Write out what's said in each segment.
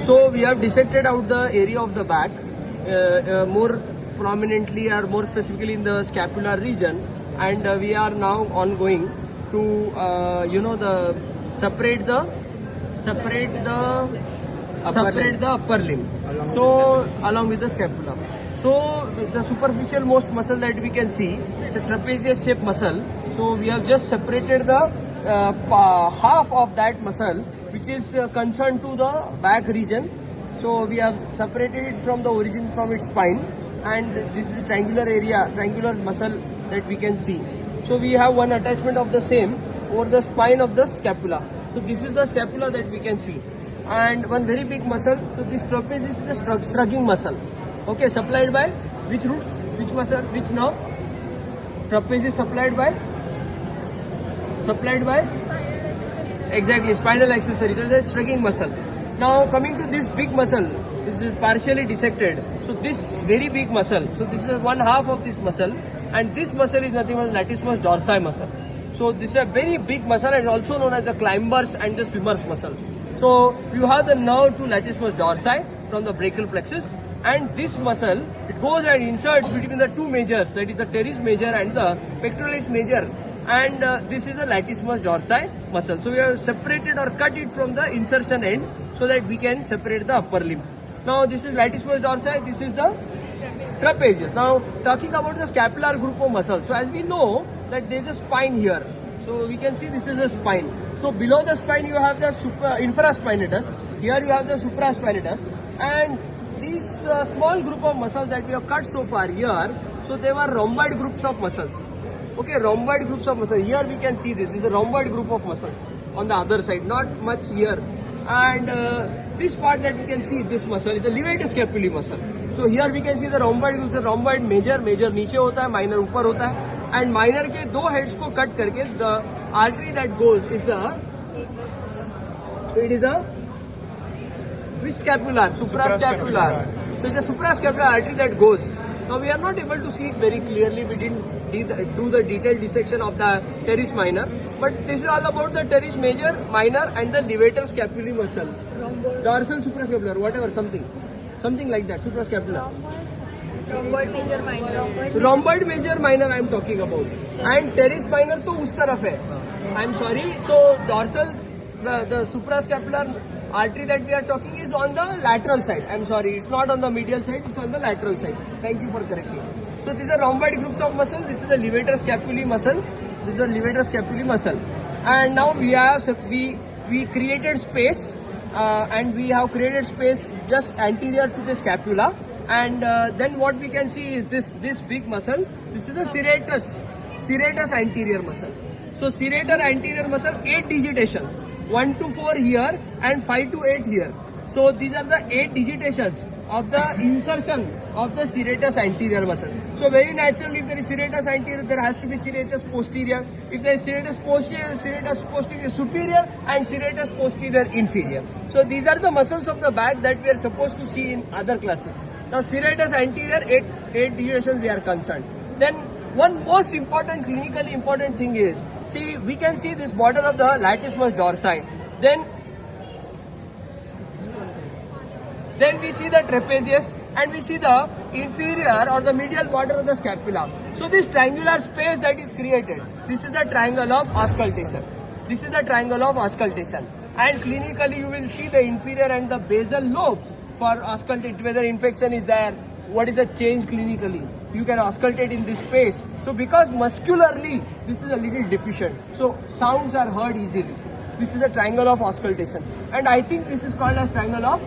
So we have dissected out the area of the back, more prominently or more specifically in the scapular region, and we are now ongoing to the separate the upper limb. So along with the scapula. So the superficial most muscle that we can see is a trapezius shaped muscle. So we have just separated the half of that muscle which is concerned to the back region. So we have separated it from the origin from its spine, and this is the triangular area, triangular muscle that we can see. So we have one attachment of the same over the spine of the scapula. So this is the scapula that we can see, and one very big muscle. So this trapezius is the shrugging muscle. Okay, supplied by which roots, which muscle, which nerve? Trapezius supplied by exactly spinal accessory. So it is a shrugging muscle. Now coming to this big muscle, this is partially dissected. So this very big muscle, so this is one half of this muscle, and this muscle is nothing but latissimus dorsi muscle. So this is a very big muscle and also known as the climbers and the swimmers muscle. So you have the nerve to latissimus dorsi from the brachial plexus, and this muscle, it goes and inserts between the two majors, that is the teres major and the pectoralis major, and this is the latissimus dorsi muscle. So we have separated or cut it from the insertion end so that we can separate the upper limb. Now this is latissimus dorsi, this is the trapezius. Now talking about the scapular group of muscles, so as we know that there is a spine here. So we can see this is a spine. So below the spine you have the infraspinatus, here you have the supraspinatus, and these small group of muscles that we have cut so far here, so they were rhomboid groups of muscles. Okay, rhomboid groups of muscles. Here we can see this is a rhomboid group of muscles on the other side, not much here. And this part that we can see, this muscle is the levator scapulae muscle. So here we can see the rhomboid groups, the rhomboid major नीचे होता है, minor ऊपर होता है, and minor के दो heads को cut करके the artery that goes is which scapular? Suprascapular. So it's the suprascapular artery that goes. Now we are not able to see it very clearly. We didn't do the detailed dissection of the teres minor, but this is all about the teres major, minor, and the levator scapulae muscle. Dorsal suprascapular, whatever, something like that. Suprascapular. Rhomboid major minor I am talking about, and teres minor तो उस तरफ है. I am sorry. So dorsal, the suprascapular artery that we are talking is on the lateral side. I am sorry, it's not on the medial side, it's on the lateral side. Thank you for correcting. So these are rhomboid groups of muscle. This is the levator scapulae muscle. This is the levator scapulae muscle. And now we created space, and we have created space just anterior to the scapula. And then what we can see is this big muscle. This is the serratus anterior muscle. So serrator anterior muscle, 8 digitations, 1 to 4 here and 5 to 8 here. So these are the 8 digitations of the insertion of the serratus anterior muscle. So very naturally, if there is serratus anterior, there has to be serratus posterior. If there is serratus posterior superior and serratus posterior inferior. So these are the muscles of the back that we are supposed to see in other classes. Now serratus anterior, 8 digitations we are concerned. Then one most important, clinically important thing is, see, we can see this border of the latissimus dorsi. Then we see the trapezius, and we see the inferior or the medial border of the scapula. So this triangular space that is created, this is the triangle of auscultation. And clinically you will see the inferior and the basal lobes for auscultate, whether infection is there, what is the change clinically. You can auscultate in this space. So because muscularly this is a little deficient, so sounds are heard easily. This is the triangle of auscultation, and I think this is called as triangle of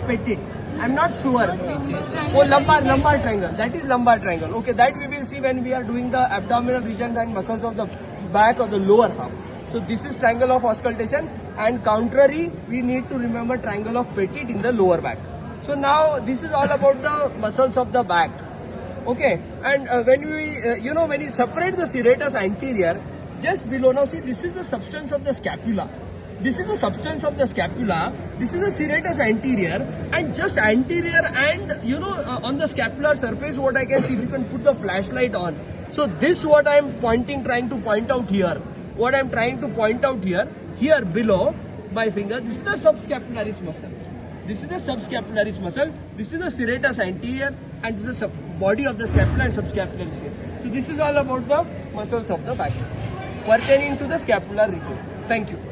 Petit. I'm not sure. Oh, lumbar triangle. That is lumbar triangle. Okay, that we will see when we are doing the abdominal regions and muscles of the back or the lower half. So this is triangle of auscultation, and contrary, we need to remember triangle of Petit in the lower back. So now this is all about the muscles of the back. Okay, and when you separate the serratus anterior, just below, now see, this is the substance of the scapula. This is the serratus anterior, and just anterior and on the scapular surface, what I can see, if you can put the flashlight on. So this what I am trying to point out here. Here below my finger, this is the subscapularis muscle. This is the subscapularis muscle. This is the serratus anterior, and this is the body of the scapula and subscapularis here. So this is all about the muscles of the back pertaining to the scapular region. Thank you.